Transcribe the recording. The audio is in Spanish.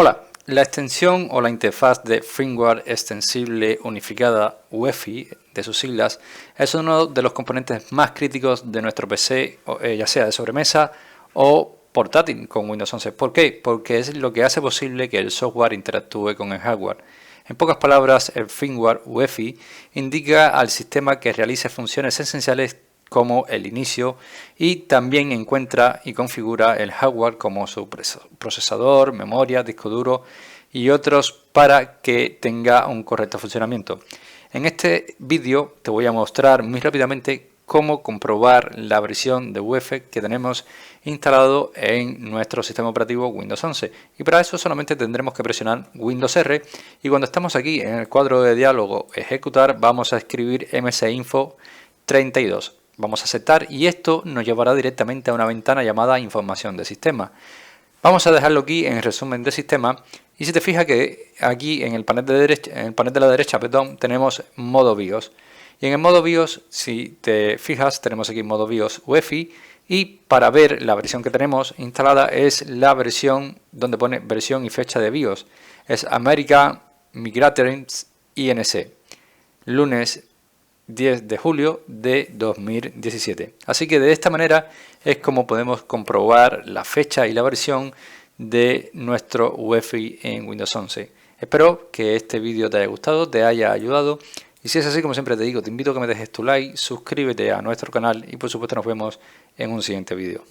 Hola, la extensión o la interfaz de Firmware Extensible Unificada UEFI, de sus siglas, es uno de los componentes más críticos de nuestro PC, ya sea de sobremesa o portátil con Windows 11. ¿Por qué? Porque es lo que hace posible que el software interactúe con el hardware. En pocas palabras, el firmware UEFI indica al sistema que realice funciones esenciales como el inicio y también encuentra y configura el hardware como su procesador, memoria, disco duro y otros para que tenga un correcto funcionamiento. En este vídeo te voy a mostrar muy rápidamente cómo comprobar la versión de UEFI que tenemos instalado en nuestro sistema operativo Windows 11, y para eso solamente tendremos que presionar Windows R, y cuando estamos aquí en el cuadro de diálogo ejecutar vamos a escribir msinfo 32. Vamos a aceptar y esto nos llevará directamente a una ventana llamada información de sistema. Vamos a dejarlo aquí en resumen de sistema, y si te fijas que aquí en el panel de la derecha, tenemos modo BIOS. Y en el modo BIOS, si te fijas, tenemos aquí modo BIOS UEFI, y para ver la versión que tenemos instalada es la versión donde pone versión y fecha de BIOS. Es American Migratories INC, lunes 10 de julio de 2017. Así que de esta manera es como podemos comprobar la fecha y la versión de nuestro UEFI en Windows 11. Espero que este vídeo te haya gustado, te haya ayudado, y si es así, como siempre te digo, te invito a que me dejes tu like, suscríbete a nuestro canal y por supuesto nos vemos en un siguiente vídeo.